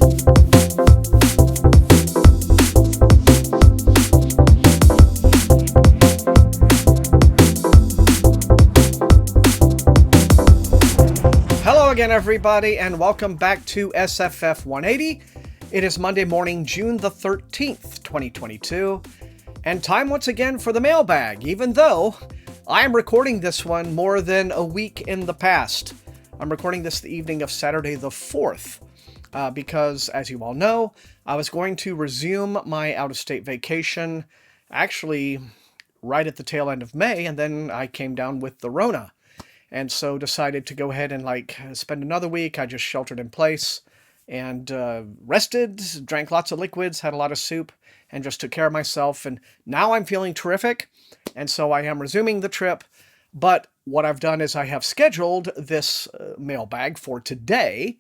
Hello again, everybody, and welcome back to SFF180. It is Monday morning, June the 13th, 2022, and time once again for the mailbag, even though I am recording this one more than a week in the past. I'm recording this the evening of Saturday the 4th, because, as you all know, I was going to resume my out-of-state vacation, actually right at the tail end of May, and then I came down with the Rona. And so decided to go ahead and spend another week. I just sheltered in place and rested, drank lots of liquids, had a lot of soup, and just took care of myself. And now I'm feeling terrific. And so I am resuming the trip. But what I've done is I have scheduled this mailbag for today.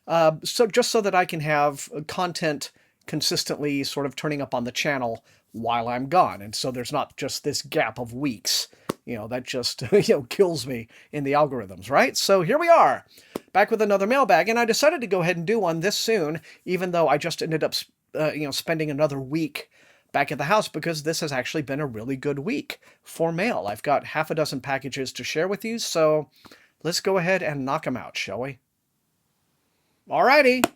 So just so that I can have content consistently sort of turning up on the channel while I'm gone. And so there's not just this gap of weeks. That just, kills me in the algorithms, right? So here we are, back with another mailbag, and I decided to go ahead and do one this soon, even though I just ended up, spending another week back at the house, because this has actually been a really good week for mail. I've got half a dozen packages to share with you, so let's go ahead and knock them out, shall we? Alrighty,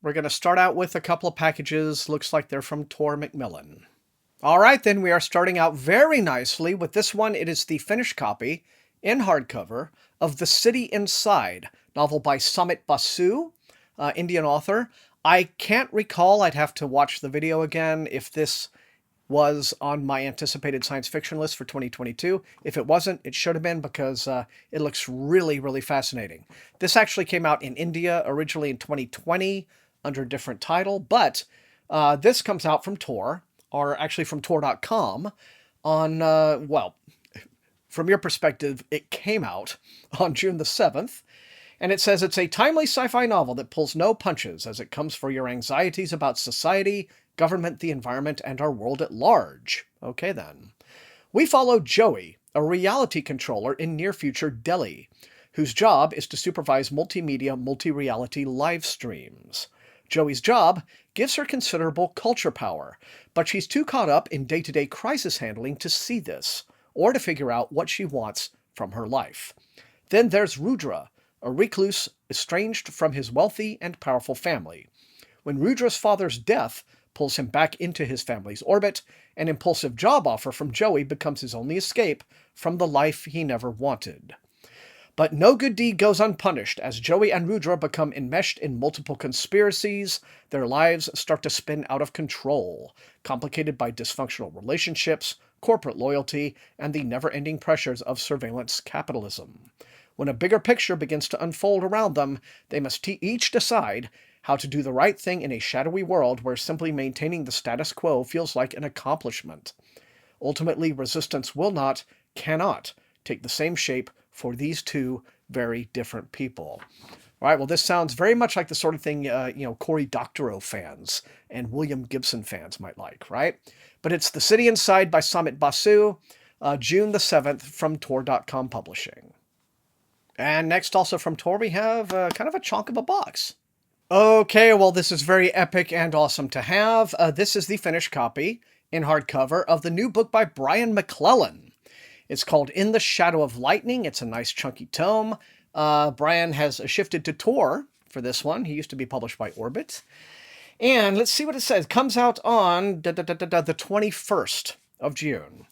we're going to start out with a couple of packages. Looks like they're from Tor Macmillan. All right, then we are starting out very nicely with this one. It is the finished copy in hardcover of The City Inside, novel by Samit Basu, Indian author. I can't recall, I'd have to watch the video again, if this was on my anticipated science fiction list for 2022. If it wasn't, it should have been, because it looks really, really fascinating. This actually came out in India originally in 2020 under a different title, but this comes out from Tor, or actually from Tor.com, on, from your perspective, it came out on June the 7th, and it says it's a timely sci-fi novel that pulls no punches as it comes for your anxieties about society, government, the environment, and our world at large. Okay, then. We follow Joey, a reality controller in near-future Delhi, whose job is to supervise multimedia, multi-reality live streams. Joey's job gives her considerable culture power, but she's too caught up in day-to-day crisis handling to see this, or to figure out what she wants from her life. Then there's Rudra, a recluse estranged from his wealthy and powerful family. When Rudra's father's death pulls him back into his family's orbit, an impulsive job offer from Joey becomes his only escape from the life he never wanted. But no good deed goes unpunished. As Joey and Rudra become enmeshed in multiple conspiracies, their lives start to spin out of control, complicated by dysfunctional relationships, corporate loyalty, and the never-ending pressures of surveillance capitalism. When a bigger picture begins to unfold around them, they must each decide how to do the right thing in a shadowy world where simply maintaining the status quo feels like an accomplishment. Ultimately, resistance will not, cannot, take the same shape for these two very different people. All right, well, this sounds very much like the sort of thing, Cory Doctorow fans and William Gibson fans might like, right? But it's The City Inside by Samit Basu, June the 7th from Tor.com Publishing. And next, also from Tor, we have kind of a chunk of a box. Okay, well, this is very epic and awesome to have. This is the finished copy in hardcover of the new book by Brian McClellan. It's called In the Shadow of Lightning. It's a nice chunky tome. Brian has shifted to Tor for this one. He used to be published by Orbit. And let's see what it says. It comes out on the 21st of June.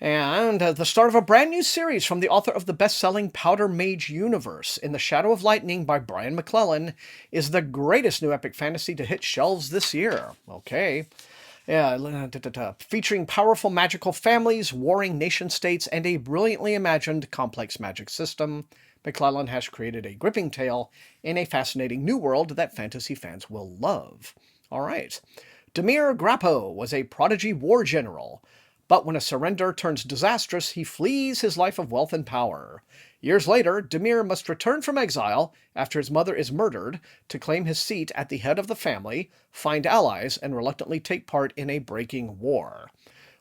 And the start of a brand new series from the author of the best-selling Powder Mage universe. In the Shadow of Lightning by Brian McClellan is the greatest new epic fantasy to hit shelves this year. Okay. Yeah, featuring powerful magical families, warring nation-states, and a brilliantly imagined complex magic system, McClellan has created a gripping tale in a fascinating new world that fantasy fans will love. All right. Demir Grappo was a prodigy war general, but when a surrender turns disastrous, he flees his life of wealth and power. Years later, Demir must return from exile after his mother is murdered to claim his seat at the head of the family, find allies, and reluctantly take part in a breaking war.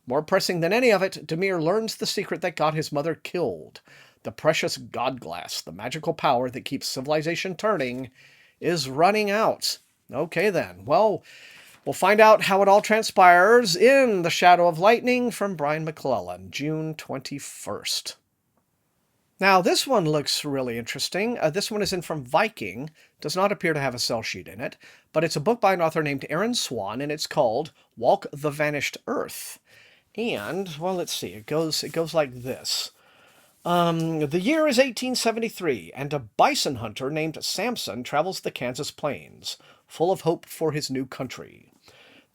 More pressing than any of it, Demir learns the secret that got his mother killed. The precious God Glass, the magical power that keeps civilization turning, is running out. Okay then. Well, we'll find out how it all transpires in The Shadow of Lightning from Brian McClellan, June 21st. Now, this one looks really interesting. This one is in from Viking. Does not appear to have a sell sheet in it, but it's a book by an author named Aaron Swan, and it's called Walk the Vanished Earth. And, well, let's see. It goes like this. The year is 1873, and a bison hunter named Samson travels the Kansas plains, full of hope for his new country.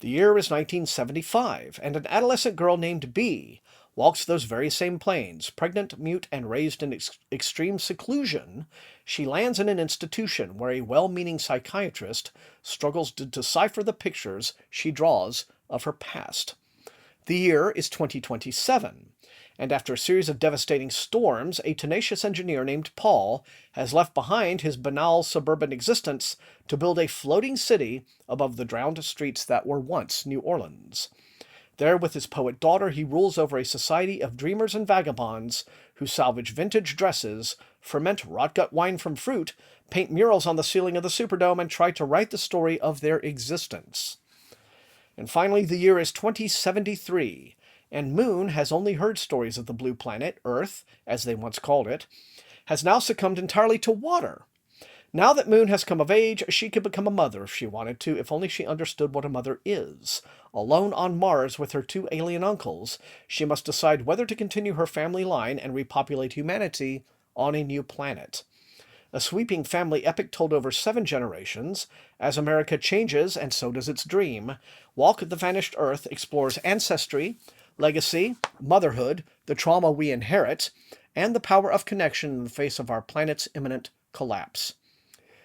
The year is 1975, and an adolescent girl named Bee walks those very same plains. Pregnant, mute, and raised in extreme seclusion, she lands in an institution where a well-meaning psychiatrist struggles to decipher the pictures she draws of her past. The year is 2027, and after a series of devastating storms, a tenacious engineer named Paul has left behind his banal suburban existence to build a floating city above the drowned streets that were once New Orleans. There, with his poet daughter, he rules over a society of dreamers and vagabonds who salvage vintage dresses, ferment rot-gut wine from fruit, paint murals on the ceiling of the Superdome, and try to write the story of their existence. And finally, the year is 2073, and Moon has only heard stories of the blue planet, Earth, as they once called it, has now succumbed entirely to water. Now that Moon has come of age, she could become a mother if she wanted to, if only she understood what a mother is. Alone on Mars with her two alien uncles, she must decide whether to continue her family line and repopulate humanity on a new planet. A sweeping family epic told over 7 generations. As America changes, and so does its dream, Walk the Vanished Earth explores ancestry, legacy, motherhood, the trauma we inherit, and the power of connection in the face of our planet's imminent collapse.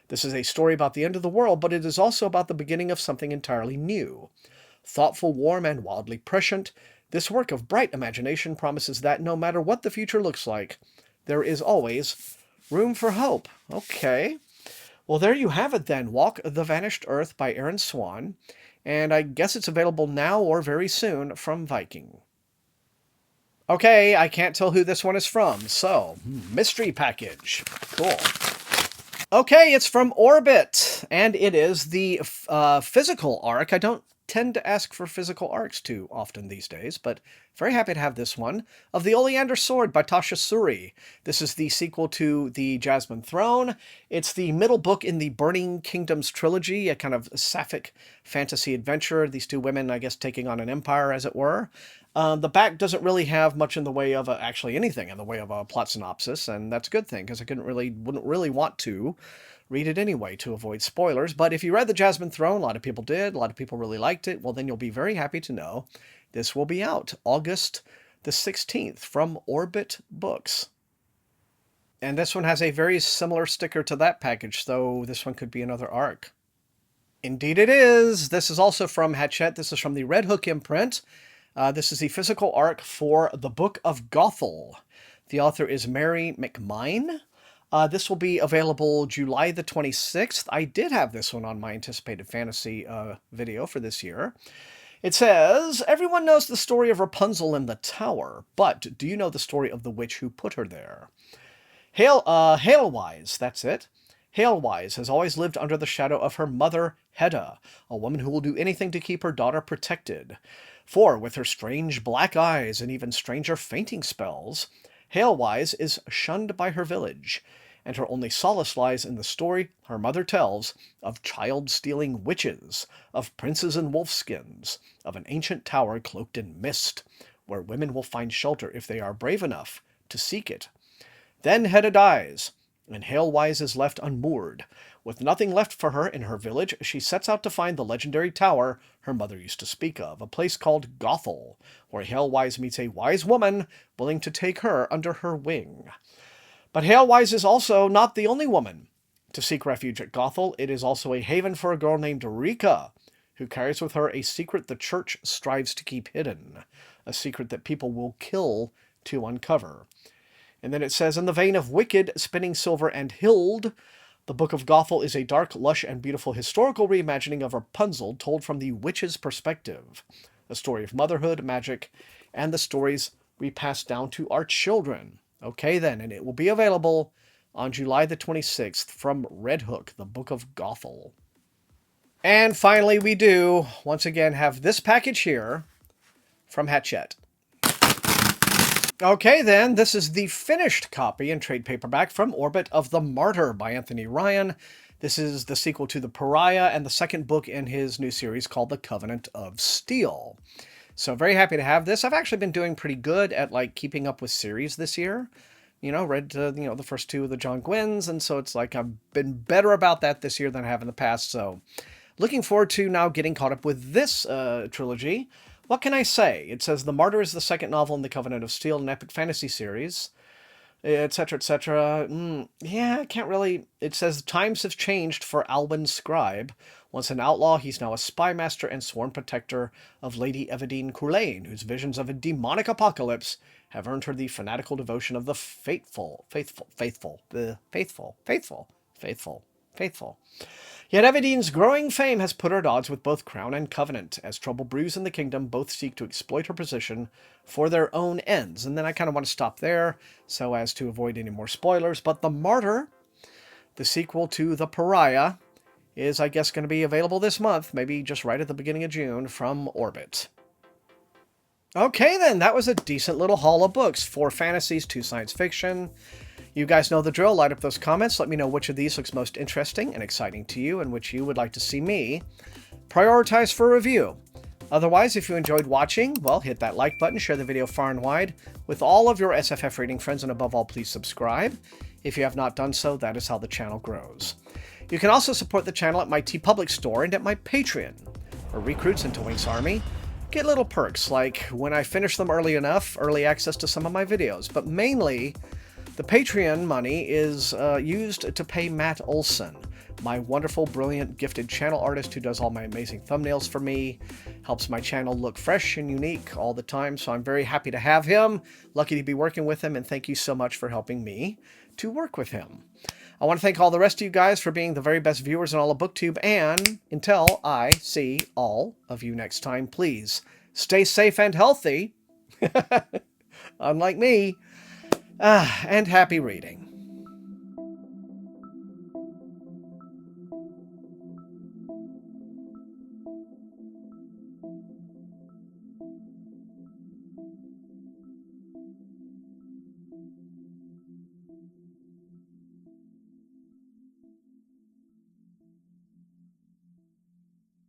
This is a story about the end of the world, but it is also about the beginning of something entirely new. Thoughtful, warm, and wildly prescient, this work of bright imagination promises that no matter what the future looks like, there is always room for hope. Okay. Well, there you have it then. Walk the Vanished Earth by Aaron Swan. And I guess it's available now or very soon from Viking. Okay, I can't tell who this one is from, so mystery package. Cool. Okay, it's from Orbit, and it is the physical arc. I don't tend to ask for physical arcs too often these days, but very happy to have this one, of the Oleander Sword by Tasha Suri. This is the sequel to The Jasmine Throne. It's the middle book in the Burning Kingdoms trilogy, a kind of sapphic fantasy adventure. These two women, I guess, taking on an empire, as it were. The back doesn't really have much in the way of actually anything in the way of a plot synopsis, and that's a good thing, because I wouldn't really want to read it anyway to avoid spoilers. But if you read The Jasmine Throne, a lot of people did, a lot of people really liked it, well, then you'll be very happy to know this will be out August the 16th from Orbit Books. And this one has a very similar sticker to that package, so this one could be another arc. Indeed it is! This is also from Hachette. This is from the Red Hook imprint. This is the physical arc for the Book of Gothel. The author is Mary McMine. This will be available July the 26th. I did have this one on my anticipated fantasy video for this year. It says, everyone knows the story of Rapunzel in the tower, but do you know the story of the witch who put her there? Hailwise, that's it. Hailwise has always lived under the shadow of her mother, Hedda, a woman who will do anything to keep her daughter protected. For, with her strange black eyes and even stranger fainting spells, Hailwise is shunned by her village, and her only solace lies in the story her mother tells of child-stealing witches, of princes in wolfskins, of an ancient tower cloaked in mist, where women will find shelter if they are brave enough to seek it. Then Hedda dies, and Hailwise is left unmoored. With nothing left for her in her village, she sets out to find the legendary tower her mother used to speak of, a place called Gothel, where Hailwise meets a wise woman willing to take her under her wing. But Hailwise is also not the only woman to seek refuge at Gothel. It is also a haven for a girl named Rika, who carries with her a secret the church strives to keep hidden, a secret that people will kill to uncover. And then it says, in the vein of Wicked, Spinning Silver, and Hild, the Book of Gothel is a dark, lush, and beautiful historical reimagining of Rapunzel told from the witch's perspective, a story of motherhood, magic, and the stories we pass down to our children. Okay then, and it will be available on July the 26th from Red Hook, the Book of Gothel. And finally, we do, once again, have this package here from Hachette. Okay, then, this is the finished copy in trade paperback from Orbit of the Martyr by Anthony Ryan. This is the sequel to The Pariah and the second book in his new series called The Covenant of Steel. So very happy to have this. I've actually been doing pretty good at like keeping up with series this year. You know, read the first two of the John Gwynns, and so it's like I've been better about that this year than I have in the past. So looking forward to now getting caught up with this trilogy. What can I say? It says The Martyr is the second novel in the Covenant of Steel, an epic fantasy series, etc., etc. Yeah, I can't really... It says times have changed for Alwyn Scribe. Once an outlaw, he's now a spy master and sworn protector of Lady Evadine Courlane, whose visions of a demonic apocalypse have earned her the fanatical devotion of the faithful. Yet Evadine's growing fame has put her at odds with both Crown and Covenant. As trouble brews in the kingdom, both seek to exploit her position for their own ends. And then I kind of want to stop there so as to avoid any more spoilers. But The Martyr, the sequel to The Pariah, is, I guess, going to be available this month, maybe just right at the beginning of June, from Orbit. Okay, then, that was a decent little haul of books. 4 fantasies, 2 science fiction. You guys know the drill. Light up those comments. Let me know which of these looks most interesting and exciting to you and which you would like to see me prioritize for review. Otherwise, if you enjoyed watching, well, hit that like button, share the video far and wide with all of your SFF reading friends, and above all, please subscribe. If you have not done so, that is how the channel grows. You can also support the channel at my TeePublic store and at my Patreon, where recruits into Wink's Army get little perks, like when I finish them early enough, early access to some of my videos. But mainly, the Patreon money is used to pay Matt Olson, my wonderful, brilliant, gifted channel artist who does all my amazing thumbnails for me, helps my channel look fresh and unique all the time, so I'm very happy to have him, lucky to be working with him, and thank you so much for helping me to work with him. I want to thank all the rest of you guys for being the very best viewers in all of BookTube, and until I see all of you next time, please stay safe and healthy, unlike me, and happy reading.